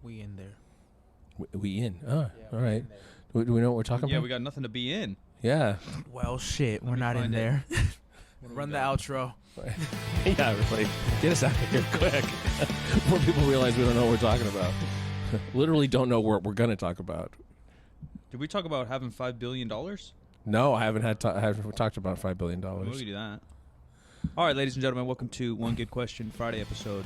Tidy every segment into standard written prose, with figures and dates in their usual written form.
We in there. We in. Oh, yeah, all right. Do we know what we're talking about? Yeah, we got nothing to be in. Yeah. Well, shit, we're not in there. Run the outro. Yeah, like, get us out of here quick. More people realize we don't know what we're talking about. Literally don't know what we're going to talk about. Did we talk about having $5 billion? No, I haven't talked about $5 billion. We can do that. All right, ladies and gentlemen, welcome to One Good Question Friday episode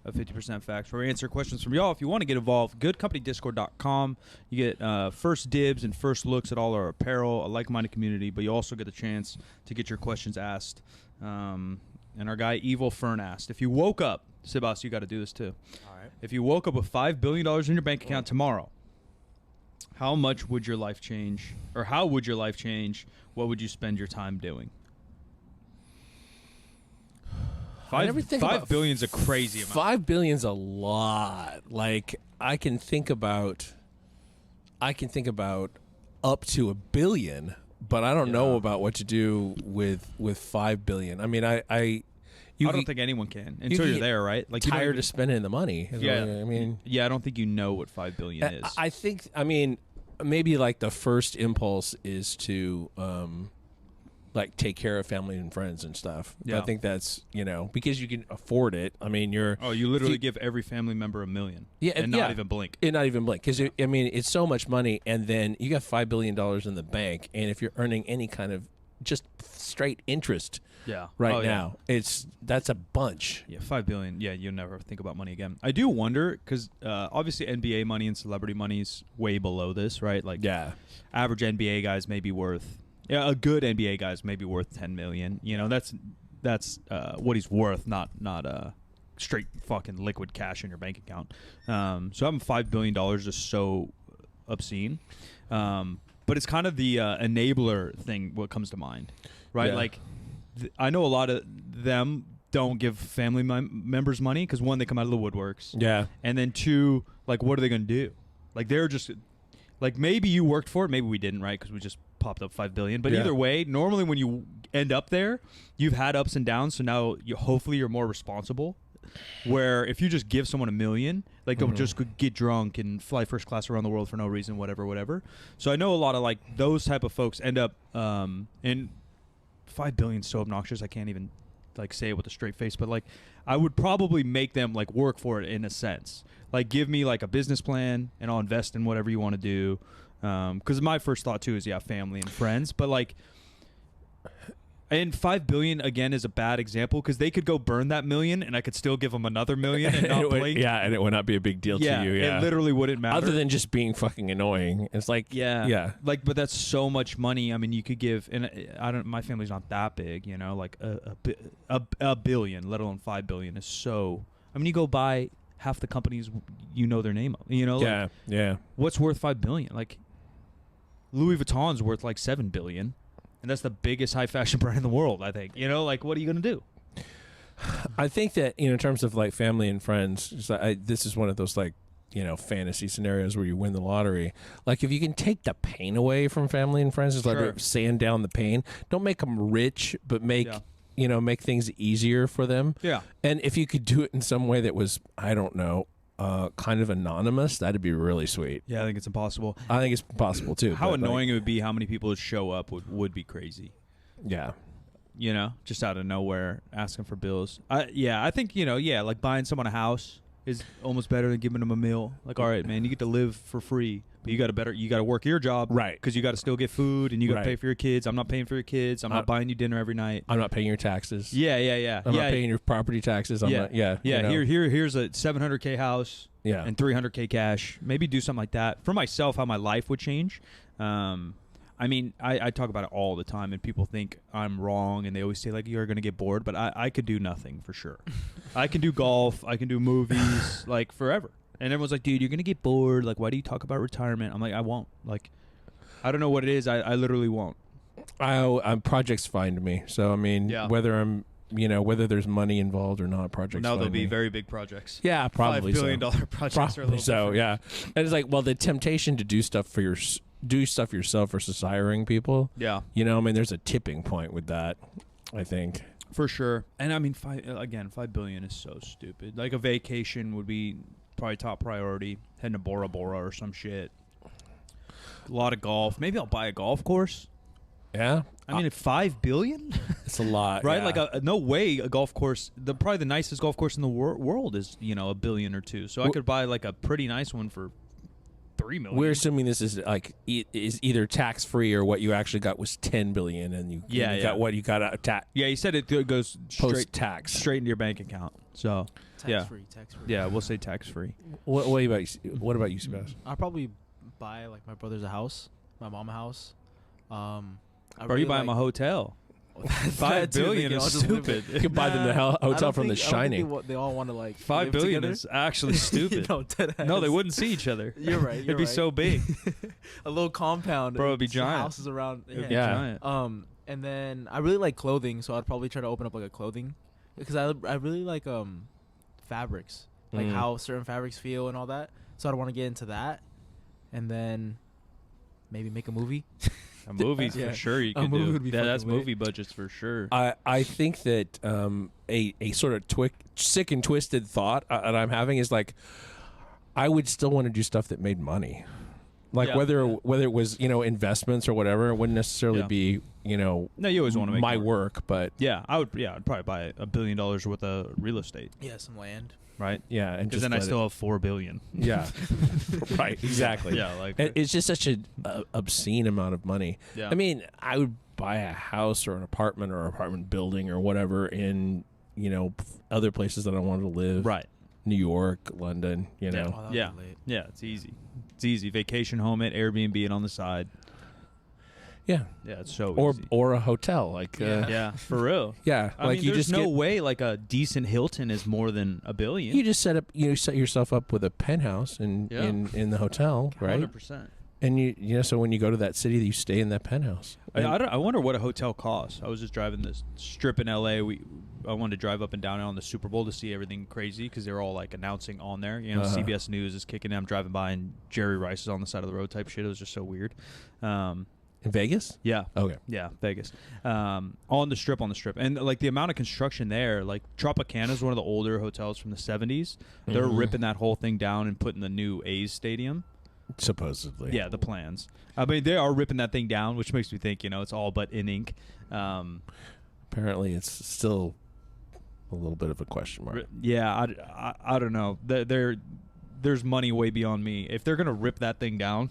of 50% Facts, where we answer questions from y'all. If you want to get involved, goodcompany.discord.com. You get first dibs and first looks at all our apparel, a like-minded community, but you also get the chance to get your questions asked. And our guy EvilFern asked, if you woke up, Sebastian, you got to do this too. All right. If you woke up with $5 billion in your bank account tomorrow, how much would your life change? Or how would your life change? What would you spend your time doing? $5 billion's a crazy amount. $5 billion's a lot. Like I can think about up to $1 billion, but I don't know about what to do with $5 billion. I mean, I don't think anyone can until you're there, right? Like tired of spending the money. Yeah, I mean, yeah, I don't think you know what $5 billion is. I think, I mean, maybe like the first impulse is to like take care of family and friends and stuff. Yeah. I think that's, because you can afford it. I mean, you literally give every family member $1 million. Yeah, and not even blink. And not even blink. Because, I mean, it's so much money, and then you got $5 billion in the bank, and if you're earning any kind of just straight interest now, that's a bunch. Yeah, $5 billion. Yeah, you'll never think about money again. I do wonder, because obviously NBA money and celebrity money is way below this, right? Like, average NBA guys may be worth... Yeah, a good NBA guy's maybe worth $10 million. That's what he's worth, not straight fucking liquid cash in your bank account. So having $5 billion is so obscene. But it's kind of the enabler thing. What comes to mind, right? Yeah. Like, I know a lot of them don't give family members money because one, they come out of the woodworks. Yeah, and then two, like, what are they going to do? Like, they're just like, maybe you worked for it, maybe we didn't, right? Because we just popped up $5 billion. But either way, normally when you end up there, you've had ups and downs. So now hopefully you're more responsible. Where if you just give someone $1 million, like they'll just get drunk and fly first class around the world for no reason, whatever. So I know a lot of like those type of folks end up, and $5 billion is so obnoxious I can't even like say it with a straight face. But like I would probably make them like work for it in a sense. Like give me like a business plan and I'll invest in whatever you want to do. Because my first thought too is family and friends, but like, and $5 billion again is a bad example because they could go burn that $1 million and I could still give them another $1 million and not blink. And it would not be a big deal to you. Yeah, it literally wouldn't matter other than just being fucking annoying. It's like like, but that's so much money. I mean, you could give, and my family's not that big, like a billion, let alone $5 billion is so. I mean, you go buy half the companies their name of, what's worth $5 billion? Like Louis Vuitton's worth like $7 billion. And that's the biggest high fashion brand in the world, I think. Like, what are you going to do? I think that, in terms of like family and friends, this is one of those like, fantasy scenarios where you win the lottery. Like, if you can take the pain away from family and friends, just like sand down the pain. Don't make them rich, but make things easier for them. Yeah. And if you could do it in some way that was, I don't know, kind of anonymous, that'd be really sweet. Yeah, I think it's impossible. I think it's possible too. How annoying it would be, how many people would show up would be crazy. Yeah. Just out of nowhere asking for bills. I think, like buying someone a house is almost better than giving them a meal. Like, all right, man, you get to live for free, but you got to work your job. Right. Because you got to still get food and you got to pay for your kids. I'm not paying for your kids. I'm not buying you dinner every night. I'm not paying your taxes. Yeah. I'm not paying your property taxes. Here's a $700K house. Yeah. And $300K cash. Maybe do something like that. For myself, how my life would change. I mean, I talk about it all the time, and people think I'm wrong, and they always say, like, you're going to get bored, but I could do nothing for sure. I can do golf. I can do movies, like, forever. And everyone's like, dude, you're going to get bored. Like, why do you talk about retirement? I'm like, I won't. Like, I don't know what it is. I literally won't. Projects find me. So, I mean, whether there's money involved or not, projects now find they'll be me. very big projects. Yeah, probably $5 billion projects probably are a little different. Yeah. And it's like, well, the temptation to do stuff yourself versus hiring people. Yeah. I mean, there's a tipping point with that, I think. For sure. And I mean, $5 billion is so stupid. Like a vacation would be probably top priority. Heading to Bora Bora or some shit. A lot of golf. Maybe I'll buy a golf course. Yeah. I mean, $5 billion? It's a lot. Right? Yeah. Like, no way a golf course, probably the nicest golf course in the world is, $1 billion or $2 billion. So I could buy like a pretty nice one for $3 million. We're assuming this is like is either tax free or what you actually got was $10 billion, and you got what you got out tax. Yeah, he said it goes Post tax straight into your bank account. So Tax free. yeah, we'll say tax free. What about you, Sebastian? I'll probably buy like my brother's a house, my mom a house. Or you buy him a hotel. $5 billion is stupid. You could buy them the hotel from The Shining. They all want to like $5 billion is actually stupid. No, they wouldn't see each other. You're right. It'd be so big. A little compound. Bro, it'd be giant. Houses around. It'd be giant. And then I really like clothing, so I'd probably try to open up like a clothing, because I really like fabrics, like how certain fabrics feel and all that. So I'd want to get into that, and then maybe make a movie. A movie's for sure you could do. Yeah, that's movie budgets for sure. I think that a sort of sick and twisted thought that I'm having is like, I would still want to do stuff that made money. Like whether it was investments or whatever, it wouldn't necessarily be No, you always want to make my work, but I'd probably buy $1 billion worth of real estate. Yeah, some land. Right. Yeah, and because then I still have $4 billion. Yeah. Right. Exactly. Yeah. Like it's just such an obscene amount of money. Yeah. I mean, I would buy a house or an apartment building or whatever in other places that I wanted to live. Right. New York, London. Yeah. It's easy. It's easy. Vacation home it, Airbnb it on the side. Yeah. Yeah, it's so easy. Or a hotel, like yeah, for real. Yeah, I mean, there's no way like a decent Hilton is more than $1 billion. You just set yourself up with a penthouse in the hotel, right? 100%. And so when you go to that city, you stay in that penthouse. I wonder what a hotel costs. I was just driving this strip in LA. I wanted to drive up and down on the Super Bowl to see everything crazy because they're all like announcing on there. CBS News is kicking in. I'm driving by and Jerry Rice is on the side of the road type shit. It was just so weird. In Vegas? Yeah. Okay. Yeah, Vegas. On the strip. And like the amount of construction there, like Tropicana is one of the older hotels from the 70s. They're ripping that whole thing down and putting the new A's stadium. Supposedly. Yeah, the plans. I mean, they are ripping that thing down, which makes me think, it's all but in ink. Apparently, it's still a little bit of a question mark. Yeah, I don't know. There's money way beyond me. If they're going to rip that thing down,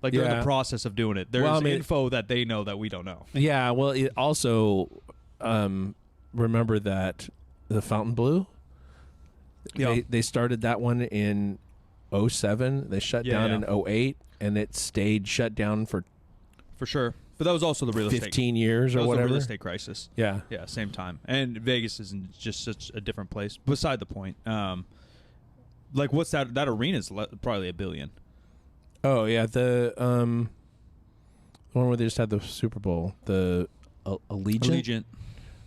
like they're in the process of doing it. There's info that they know that we don't know. Yeah, well, it also remember that the Fontainebleau, they started that one in 2007. They shut down in 2008, and it stayed shut down for sure. But that was also the real estate 15 years or whatever. whatever. The real estate crisis. Yeah, same time. And Vegas isn't just such a different place. Beside the point. Like what's that? That arena's probably $1 billion. Oh yeah, the one where they just had the Super Bowl, the Allegiant.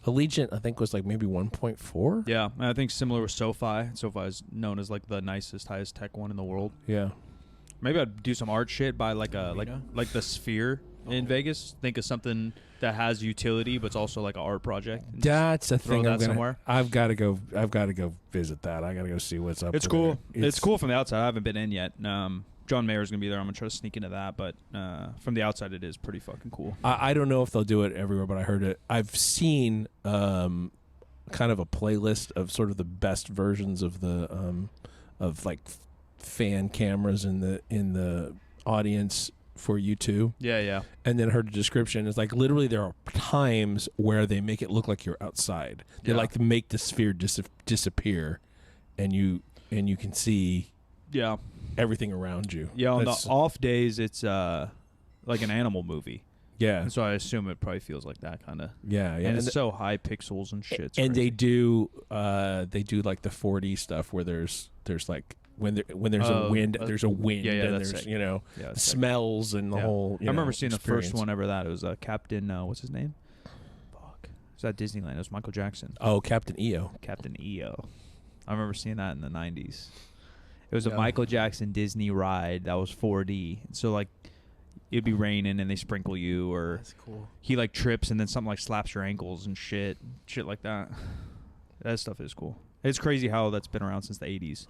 Allegiant, I think, was like maybe 1.4. Yeah, I think similar with SoFi. SoFi is known as like the nicest, highest tech one in the world. Yeah. Maybe I'd do some art shit by like like the Sphere in Vegas. Think of something that has utility, but it's also like an art project. That's a thing. Somewhere. I've got to go visit that. I got to go see what's up. It's cool. It's cool from the outside. I haven't been in yet. John Mayer's gonna be there. I'm gonna try to sneak into that, but from the outside, it is pretty fucking cool. I don't know if they'll do it everywhere, but I heard it. I've seen kind of a playlist of sort of the best versions of the of like fan cameras in the audience for U2. Yeah. And then heard the description. It's like literally there are times where they make it look like you're outside. They like to make the sphere disappear, and you can see everything around you. Yeah, on the off days, it's like an animal movie. Yeah. And so I assume it probably feels like that kind of. Yeah. And it's so high pixels and shit. It's and crazy. they do like the 4D stuff where there's like when there's a wind, there's a wind, and there's smells and the whole. I remember seeing experience. the first one ever. That it was Captain. What's his name? Fuck. It was at Disneyland. It was Michael Jackson. Oh, Captain EO. Captain EO. I remember seeing that in the 90s. It was a Michael Jackson Disney ride that was 4D. So like, it'd be raining and they sprinkle you, or that's cool. He like trips and then something like slaps your ankles and shit like that. That stuff is cool. It's crazy how that's been around since the 80s.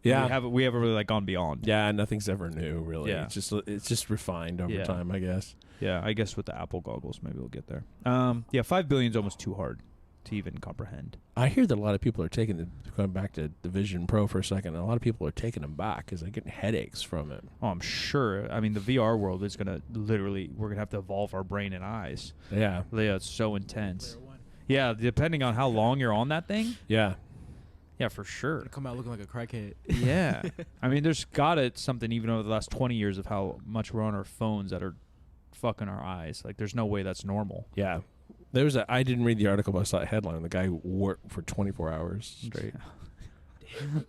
Yeah. We haven't really like gone beyond. Yeah, nothing's ever new, really. Yeah. It's just refined over time, I guess. Yeah, I guess with the Apple goggles, maybe we'll get there. Yeah, 5 billion is almost too hard to even comprehend. I hear that a lot of people are going back to the Vision Pro for a second, a lot of people are taking them back because they're getting headaches from it. Oh, I'm sure. I mean, the VR world is going to we're going to have to evolve our brain and eyes. Yeah. Yeah, it's so intense. Yeah, depending on how long you're on that thing. Yeah. Yeah, for sure. Come out looking like a crackhead. Yeah. I mean, there's got to something even over the last 20 years of how much we're on our phones that are fucking our eyes. Like, there's no way that's normal. Yeah. I didn't read the article, but I saw a headline. The guy worked for 24 hours straight.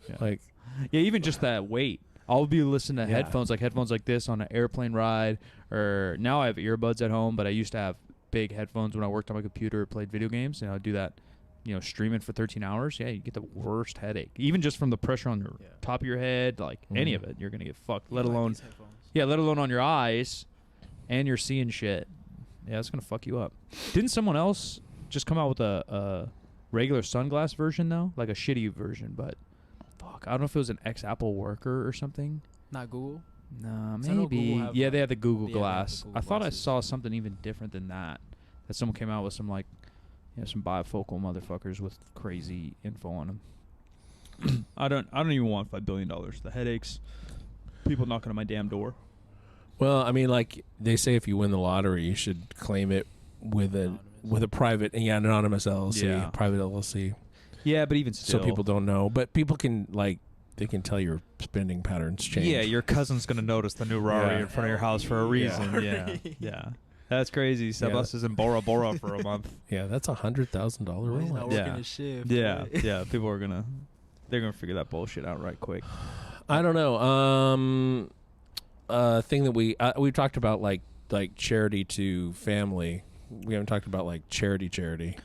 Yeah. Like, yeah, even just that weight. I'll be listening to headphones like this on an airplane ride, or now I have earbuds at home, but I used to have big headphones when I worked on my computer or played video games, and I'd do that, streaming for 13 hours. Yeah, you get the worst headache. Even just from the pressure on your top of your head, like any of it, you're going to get fucked, let alone on your eyes, and you're seeing shit. Yeah, it's going to fuck you up. Didn't someone else just come out with a regular sunglass version, though? Like a shitty version, but fuck. I don't know if it was an ex-Apple worker or something. Not Google? No, maybe. Yeah, they had the Google Glass. The Google I thought glasses. I saw something even different than that. That someone came out with some, like, some bifocal motherfuckers with crazy info on them. I don't even want $5 billion. The headaches. People knocking on my damn door. well, I mean, like they say, if you win the lottery, you should claim it with a private, anonymous LLC, private LLC. Yeah, but even still, So people don't know, but people can they can tell your spending patterns change. Yeah, your cousin's gonna notice the new Rari in front of your house for a reason. Yeah. That's crazy. Sebas is in Bora Bora for a month. Yeah, that's $100,000 He's not Rolex. working his shift. Yeah. People are they're gonna figure that bullshit out right quick. I don't know. Thing that we talked about like charity to family. We haven't talked about like charity.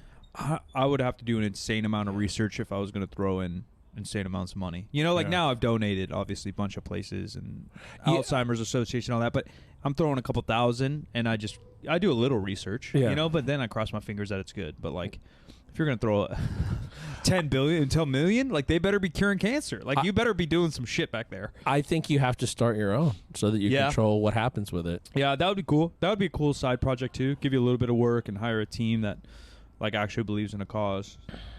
I would have to do an insane amount of research if I was going to throw in insane amounts of money. Now I've donated obviously a bunch of places and Alzheimer's Association, all that, but I'm throwing a couple thousand and I do a little research, but then I cross my fingers that it's good. But like, if you're going to throw 10 billion until million, like they better be curing cancer. Like you better be doing some shit back there. I think you have to start your own so that you control what happens with it. Yeah, that would be cool. That would be a cool side project too. Give you a little bit of work and hire a team that like actually believes in a cause.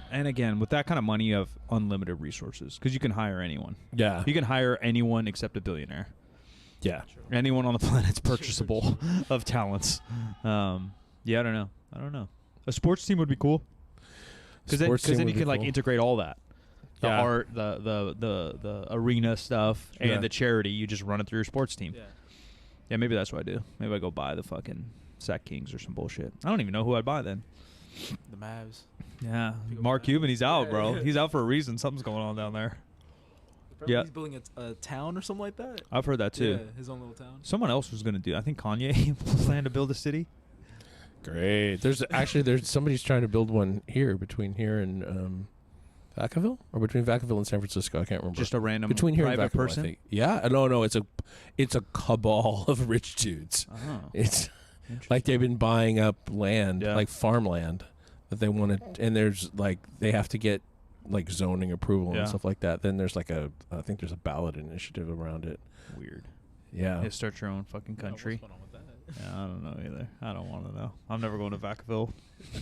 And again, with that kind of money, you have unlimited resources because you can hire anyone. Yeah. You can hire anyone except a billionaire. Yeah. Anyone on the planet's purchasable of talents. I don't know. A sports team would be cool. Because then you can like integrate all that. The art, the arena stuff, and the charity. You just run it through your sports team. Yeah, maybe that's what I do. Maybe I go buy the fucking Sac Kings or some bullshit. I don't even know who I'd buy then. The Mavs. Yeah, Mark Cuban, he's out, bro. He's out for a reason. Something's going on down there. Yeah, he's building a town or something like that. I've heard that too. Yeah, his own little town. Someone else was going to do. I think Kanye planned to build a city. Great. There's somebody's trying to build one between here and Vacaville, or between Vacaville and San Francisco. I can't remember. Just a random between here private and Vacaville, person. I think. Yeah, no, it's a cabal of rich dudes. Oh. It's like they've been buying up land, like farmland that they want to, and there's like they have to get like zoning approval and stuff like that. Then there's like I think there's a ballot initiative around it. Weird. Yeah. You start your own fucking country. Yeah, I don't know either. I don't want to know. I'm never going to Vacaville.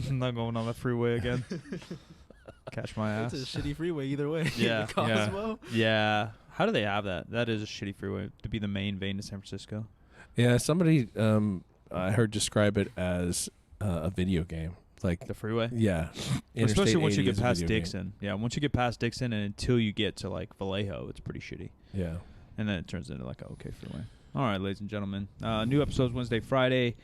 I'm not going on that freeway again. Catch my ass. It's a shitty freeway either way. Yeah. Cosmo. Yeah. How do they have that? That is a shitty freeway to be the main vein to San Francisco. Yeah, somebody I heard describe it as a video game. Like the freeway? Yeah. Especially once you get past Dixon. Yeah, once you get past Dixon and until you get to like Vallejo, it's pretty shitty. Yeah. And then it turns into like a okay freeway. All right, ladies and gentlemen. New episodes Wednesday, Friday.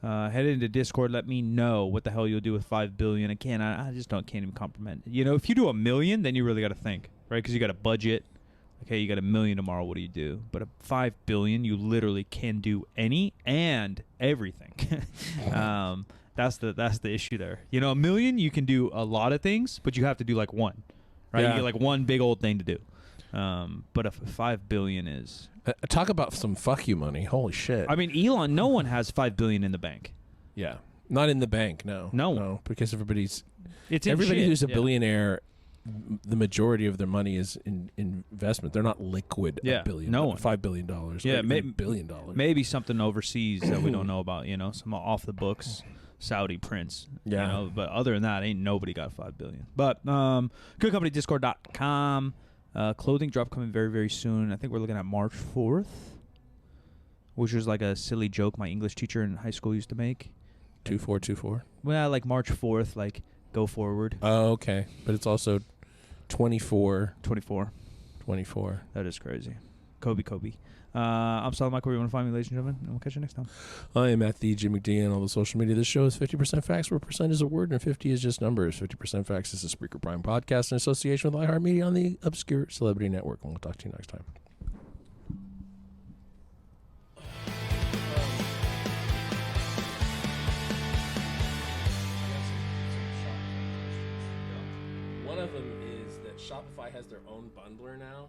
Head into Discord. Let me know what the hell you'll do with $5 billion. Again, I just can't even comprehend. If you do $1 million, then you really got to think, right? Because you got a budget. Okay, you got $1 million tomorrow. What do you do? But $5 billion, you literally can do any and everything. That's the issue there. $1 million, you can do a lot of things, but you have to do like one, right? You get like one big old thing to do. But if $5 billion is talk about some fuck you money. Holy shit. I mean, Elon, no one has $5 billion in the bank. Yeah. Not in the bank, no. No, because everybody shit. who's a billionaire the majority of their money is in investment. They're not liquid. Yeah, no one. $5 billion. Yeah, $1 billion. Maybe something overseas that we don't know about. Some off the books Saudi prince. Yeah. But other than that, ain't nobody got $5 billion. But goodcompany.discord.com. Clothing drop coming very, very soon. I think we're looking at March 4th, which was like a silly joke my English teacher in high school used to make. 2424. Well, like March 4th, like go forward. Oh, okay. But it's also 24. 24. That is crazy. Kobe. I'm Solid Mike. Where you want to find me, ladies and gentlemen, and we'll catch you next time. I am at the Jim McDonald on all the social media. This show is 50% facts, where percent is a word and 50 is just numbers. 50% facts is a Spreaker Prime podcast in association with iHeartMedia on the Obscure Celebrity Network. And we'll talk to you next time. One of them is that Shopify has their own bundler now.